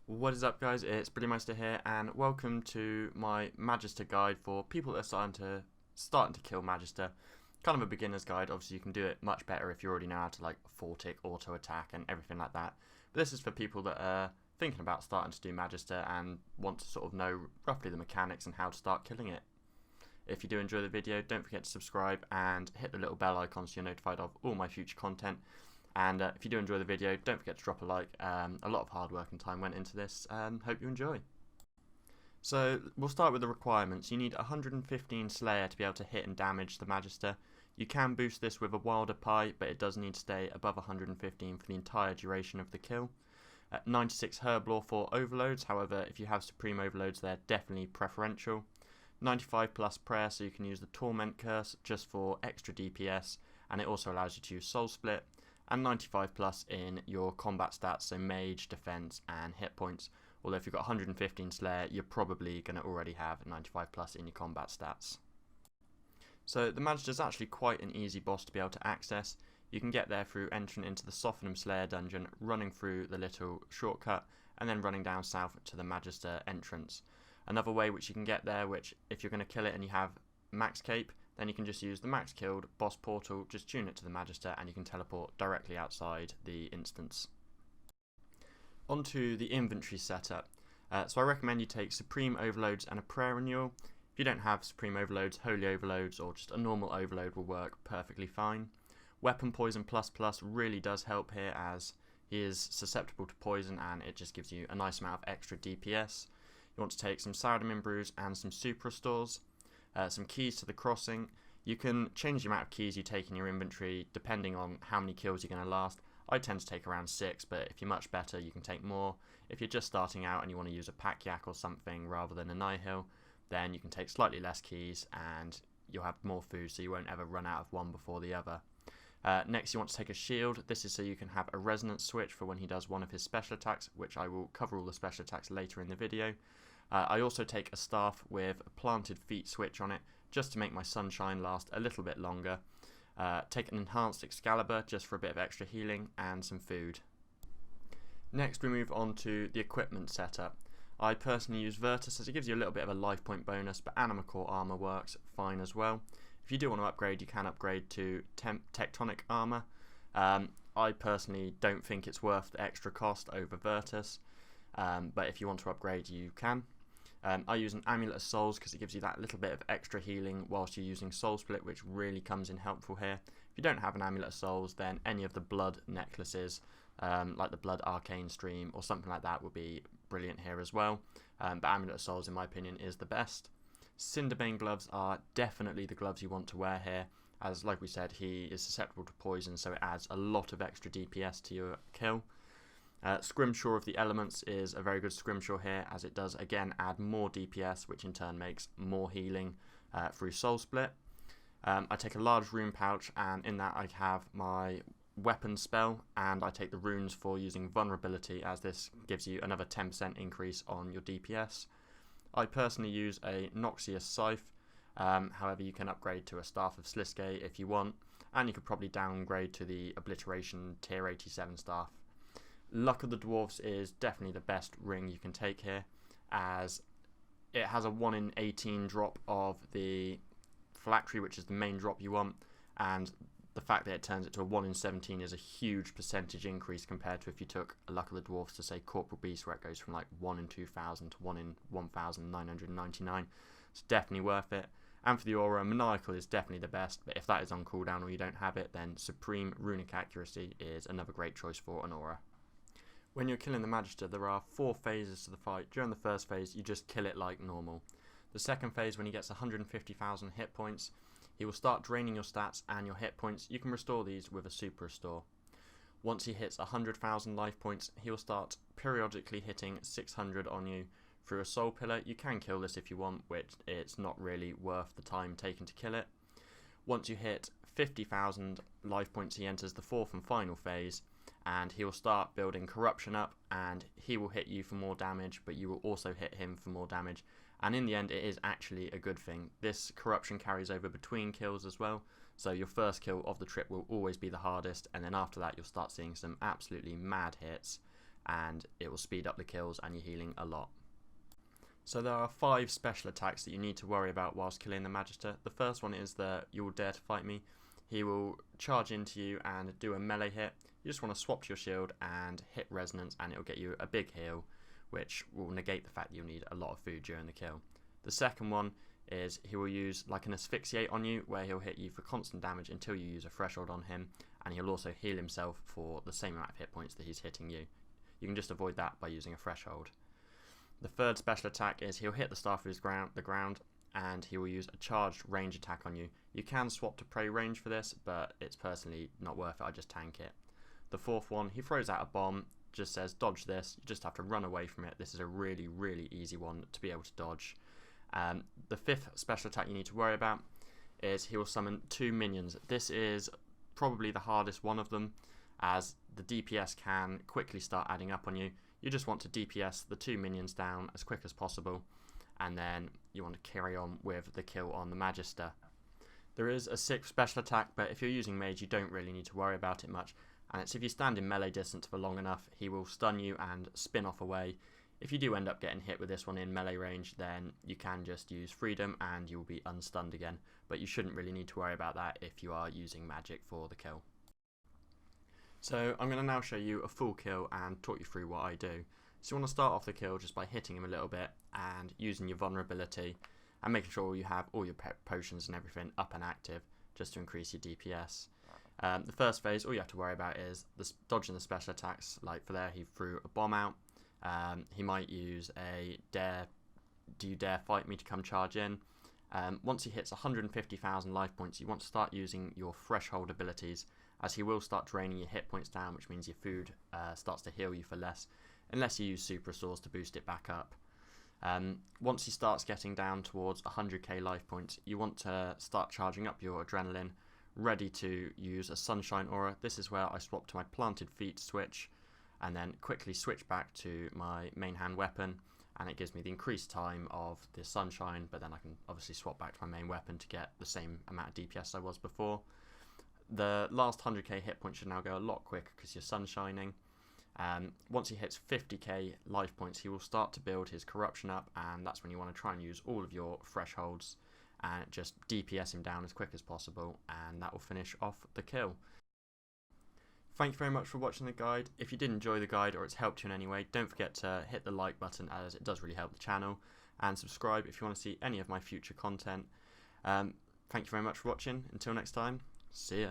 What is up, guys? It's Brillymister here, and welcome to my Magister guide for people that are starting to kill Magister. Kind of a beginner's guide. Obviously, you can do it much better if you already know how to like full tick, auto attack, and everything like that. But this is for people that are thinking about starting to do Magister and want to sort of know roughly the mechanics and how to start killing it. If you do enjoy the video, don't forget to subscribe and hit the little bell icon so you're notified of all my future content. And if you do enjoy the video, don't forget to drop a like. A lot of hard work and time went into this, and hope you enjoy. So we'll start with the requirements. You need 115 Slayer to be able to hit and damage the Magister. You can boost this with a Wilder Pie, but it does need to stay above 115 for the entire duration of the kill. 96 Herblore for overloads, however if you have Supreme Overloads they're definitely preferential. 95 plus Prayer, so you can use the Torment Curse just for extra DPS, and it also allows you to use Soul Split. And 95 plus in your combat stats, so mage, defense, and hit points. Although if you've got 115 Slayer, you're probably going to already have 95 plus in your combat stats. So the Magister is actually quite an easy boss to be able to access. You can get there through entering into the Sophanum Slayer dungeon, running through the little shortcut, and then running down south to the Magister entrance. Another way which you can get there, which if you're going to kill it and you have max cape, then you can just use the max killed boss portal, just tune it to the Magister, and you can teleport directly outside the instance. Onto the inventory setup. So I recommend you take Supreme Overloads and a Prayer Renewal. If you don't have Supreme Overloads, Holy Overloads, or just a normal Overload will work perfectly fine. Weapon Poison plus really does help here, as he is susceptible to poison and it just gives you a nice amount of extra DPS. You want to take some Saradomin Brews and some Super Restores. Some keys to the crossing. You can change the amount of keys you take in your inventory depending on how many kills you're going to last. I tend to take around 6, but if you're much better you can take more. If you're just starting out and you want to use a pack yak or something rather than a nihil, then you can take slightly less keys and you'll have more food, so you won't ever run out of one before the other. Next you want to take a shield. This is so you can have a resonance switch for when he does one of his special attacks, which I will cover all the special attacks later in the video. I also take a staff with a planted feet switch on it, just to make my sunshine last a little bit longer. Take an enhanced Excalibur just for a bit of extra healing, and some food. Next we move on to the equipment setup. I personally use Virtus as it gives you a little bit of a life point bonus, but Animacore armor works fine as well. If you do want to upgrade, you can upgrade to Tectonic armor. I personally don't think it's worth the extra cost over Virtus, but if you want to upgrade you can. I use an Amulet of Souls because it gives you that little bit of extra healing whilst you're using Soul Split, which really comes in helpful here. If you don't have an Amulet of Souls, then any of the blood necklaces, like the Blood Arcane Stream or something like that, would be brilliant here as well. But Amulet of Souls, in my opinion, is the best. Cinderbane gloves are definitely the gloves you want to wear here, as like we said, he is susceptible to poison, so it adds a lot of extra DPS to your kill. Scrimshaw of the Elements is a very good Scrimshaw here, as it does again add more DPS, which in turn makes more healing through Soul Split. I take a large rune pouch, and in that I have my weapon spell, and I take the runes for using vulnerability, as this gives you another 10% increase on your DPS. I personally use a Noxious Scythe, however you can upgrade to a Staff of Sliskay if you want, and you could probably downgrade to the Obliteration Tier 87 staff. Luck of the Dwarfs is definitely the best ring you can take here, as it has a 1 in 18 drop of the Phylactery, which is the main drop you want, and the fact that it turns it to a 1 in 17 is a huge percentage increase compared to if you took a Luck of the Dwarfs to say Corporal Beast, where it goes from like 1 in 2000 to 1 in 1999. It's definitely worth it. And for the aura, Maniacal is definitely the best, but if that is on cooldown or you don't have it, then Supreme Runic Accuracy is another great choice for an aura. When you're killing the Magister, there are 4 phases to the fight. During the first phase, you just kill it like normal. The second phase, when he gets 150,000 hit points, he will start draining your stats and your hit points. You can restore these with a Super Restore. Once he hits 100,000 life points, he will start periodically hitting 600 on you through a Soul Pillar. You can kill this if you want, which it's not really worth the time taken to kill it. Once you hit 50,000 life points, he enters the 4th and final phase, and he will start building corruption up, and he will hit you for more damage, but you will also hit him for more damage, and in the end it is actually a good thing. This corruption carries over between kills as well, so your first kill of the trip will always be the hardest, and then after that you'll start seeing some absolutely mad hits, and it will speed up the kills and your healing a lot. So there are 5 special attacks that you need to worry about whilst killing the Magister. The first one is the "You'll Dare to Fight Me." He will charge into you and do a melee hit. You just want to swap to your shield and hit resonance, and it will get you a big heal, which will negate the fact that you'll need a lot of food during the kill. The second one is he will use like an asphyxiate on you, where he'll hit you for constant damage until you use a threshold on him, and he'll also heal himself for the same amount of hit points that he's hitting you. You can just avoid that by using a threshold. The third special attack is he'll hit the staff of the ground, and he will use a charged range attack on you. You can swap to prey range for this, but it's personally not worth it. I just tank it. The fourth one, he throws out a bomb, just says dodge this. You just have to run away from it. This is a really, really easy one to be able to dodge. The fifth special attack you need to worry about is he will summon 2 minions. This is probably the hardest one of them, as the DPS can quickly start adding up on you. You just want to DPS the 2 minions down as quick as possible, and then you want to carry on with the kill on the Magister. There is a 6th special attack, but if you're using mage you don't really need to worry about it much, and it's if you stand in melee distance for long enough, he will stun you and spin off away. If you do end up getting hit with this one in melee range, then you can just use freedom and you'll be unstunned again, but you shouldn't really need to worry about that if you are using magic for the kill. So I'm going to now show you a full kill and talk you through what I do. So you want to start off the kill just by hitting him a little bit and using your vulnerability and making sure you have all your potions and everything up and active just to increase your DPS. The first phase, all you have to worry about is dodging the special attacks. Like for there, he threw a bomb out. He might use a "Do you dare fight me" to come charge in. Once he hits 150,000 life points, you want to start using your threshold abilities, as he will start draining your hit points down, which means your food starts to heal you for less, unless you use super swords to boost it back up. Once he starts getting down towards 100k life points, you want to start charging up your adrenaline, ready to use a sunshine aura. This is where I swap to my planted feet switch, and then quickly switch back to my main hand weapon, and it gives me the increased time of the sunshine, but then I can obviously swap back to my main weapon to get the same amount of DPS I was before. The last 100k hit points should now go a lot quicker because you're sunshining. Once he hits 50k life points, he will start to build his corruption up, and that's when you want to try and use all of your thresholds and just DPS him down as quick as possible, and that will finish off the kill. Thank you very much for watching the guide. If you did enjoy the guide or it's helped you in any way, don't forget to hit the like button, as it does really help the channel, and subscribe if you want to see any of my future content. Thank you very much for watching. Until next time, see ya.